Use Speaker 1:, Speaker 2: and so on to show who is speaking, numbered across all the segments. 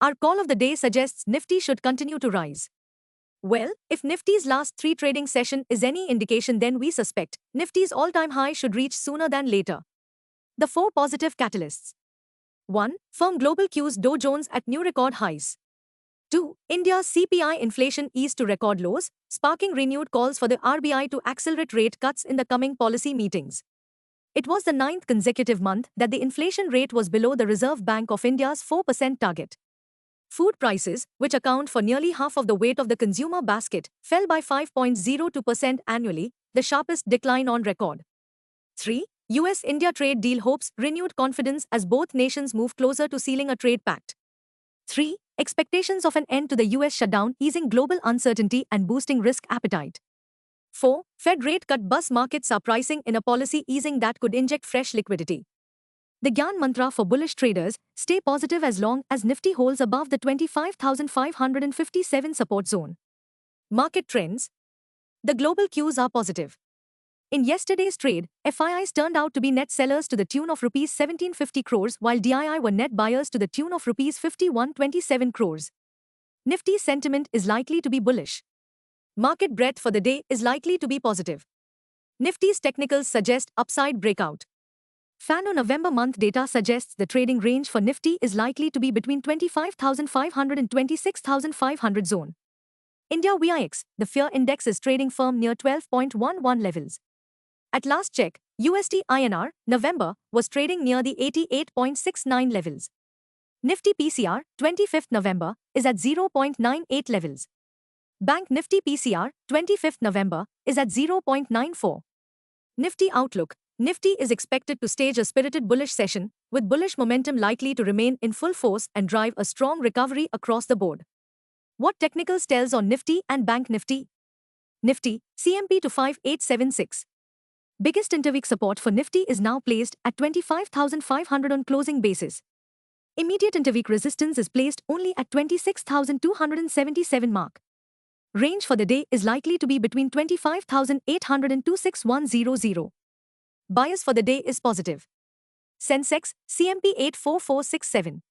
Speaker 1: Our call of the day suggests Nifty should continue to rise. Well, if Nifty's last three trading session is any indication, then we suspect Nifty's all-time high should reach sooner than later. The four positive catalysts. 1. Firm global cues, Dow Jones at new record highs. 2. India's CPI inflation eased to record lows, sparking renewed calls for the RBI to accelerate rate cuts in the coming policy meetings. It was the ninth consecutive month that the inflation rate was below the Reserve Bank of India's 4% target. Food prices, which account for nearly half of the weight of the consumer basket, fell by 5.02% annually, the sharpest decline on record. 3. US-India trade deal hopes renewed confidence as both nations move closer to sealing a trade pact. 3. Expectations of an end to the US shutdown easing global uncertainty and boosting risk appetite. 4. Fed rate cut buzz, markets are pricing in a policy easing that could inject fresh liquidity. The Gyan mantra for bullish traders: stay positive as long as Nifty holds above the 25,557 support zone. Market trends. The global cues are positive. In yesterday's trade, FIIs turned out to be net sellers to the tune of Rs 1750 crores while DII were net buyers to the tune of Rs 5127 crores. Nifty's sentiment is likely to be bullish. Market breadth for the day is likely to be positive. Nifty's technicals suggest upside breakout. FANO November month data suggests the trading range for Nifty is likely to be between 25,500 and 26,500 zone. India VIX, the fear index, is trading firm near 12.11 levels. At last check, USD INR, November, was trading near the 88.69 levels. Nifty PCR, 25th November, is at 0.98 levels. Bank Nifty PCR, 25th November, is at 0.94. Nifty outlook. Nifty is expected to stage a spirited bullish session, with bullish momentum likely to remain in full force and drive a strong recovery across the board. What technicals tells on Nifty and Bank Nifty? Nifty, CMP to 5876. Biggest interweek support for Nifty is now placed at 25,500 on closing basis. Immediate interweek resistance is placed only at 26,277 mark. Range for the day is likely to be between 25,800 and 26100. Bias for the day is positive. Sensex, CMP 84467.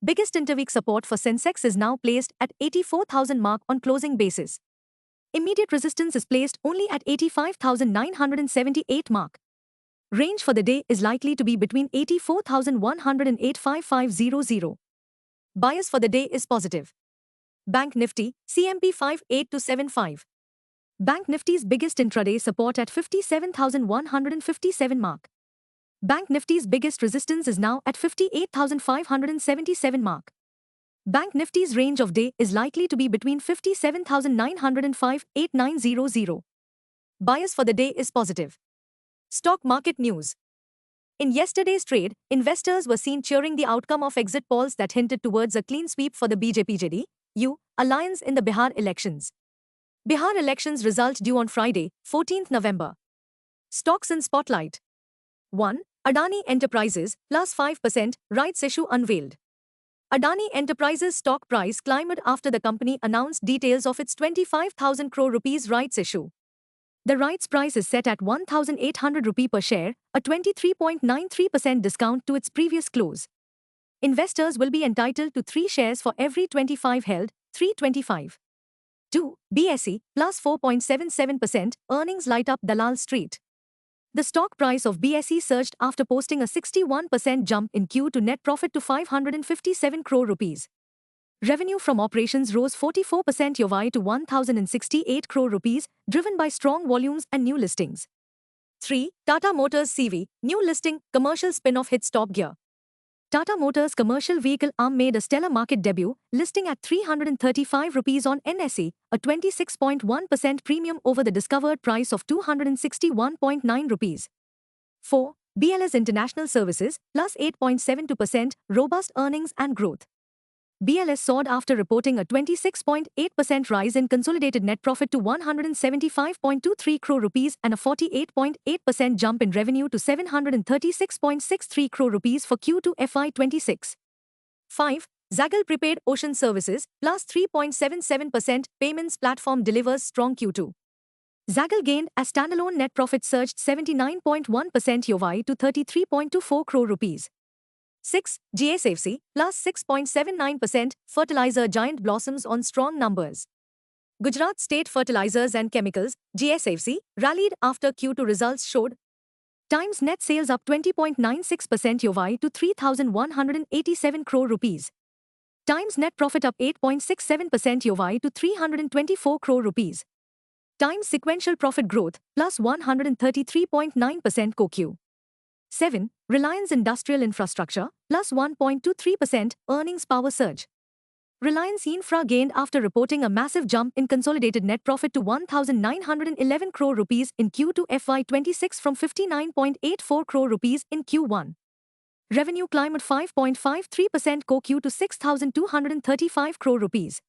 Speaker 1: Biggest interweek support for Sensex is now placed at 84,000 mark on closing basis. Immediate resistance is placed only at 85,978 mark. Range for the day is likely to be between 84,100 and 85500. Bias for the day is positive. Bank Nifty, CMP 58275. Bank Nifty's biggest intraday support at 57,157 mark. Bank Nifty's biggest resistance is now at 58,577 mark. Bank Nifty's range of day is likely to be between 57,900 and 58900. Bias for the day is positive. Stock market news. In yesterday's trade, investors were seen cheering the outcome of exit polls that hinted towards a clean sweep for the BJP-JDU alliance in the Bihar elections. Bihar elections result due on Friday, 14th November. Stocks in spotlight. 1. Adani Enterprises, plus 5%, rights issue unveiled. Adani Enterprises stock price climbed after the company announced details of its 25,000 crore rupees rights issue. The rights price is set at 1,800 rupee per share, a 23.93% discount to its previous close. Investors will be entitled to 3 shares for every 25 held, 325. 2. BSE, plus 4.77%, earnings light up Dalal Street. The stock price of BSE surged after posting a 61% jump in Q to net profit to 557 crore rupees. Revenue from operations rose 44% YoY to 1,068 crore rupees, driven by strong volumes and new listings. 3. Tata Motors CV, new listing, commercial spin-off hits top gear. Tata Motors commercial vehicle arm made a stellar market debut, listing at 335 rupees on NSE, a 26.1% premium over the discovered price of 261.9 rupees. 4. BLS International Services, plus 8.72%, robust earnings and growth. BLS soared after reporting a 26.8% rise in consolidated net profit to 175.23 crore rupees and a 48.8% jump in revenue to 736.63 crore rupees for Q2 FY26. 5. Zaggle Prepaid Ocean Services, plus 3.77%, payments platform delivers strong Q2. Zaggle gained as standalone net profit surged 79.1% YoY to 33.24 crore rupees. 6. GSFC, plus 6.79%, fertilizer giant blossoms on strong numbers. Gujarat State Fertilizers and Chemicals, GSFC, rallied after Q2 results showed Times net sales up 20.96% YoY to 3,187 crore rupees. Times net profit up 8.67% YoY to 324 crore rupees. Times sequential profit growth plus 133.9% QoQ. 7. Reliance Industrial Infrastructure plus 1.23% earnings power surge. Reliance Infra gained after reporting a massive jump in consolidated net profit to 1,911 crore rupees in Q2 FY26 from 59.84 crore rupees in Q1. Revenue climbed 5.53% QoQ to 6,235 crore rupees.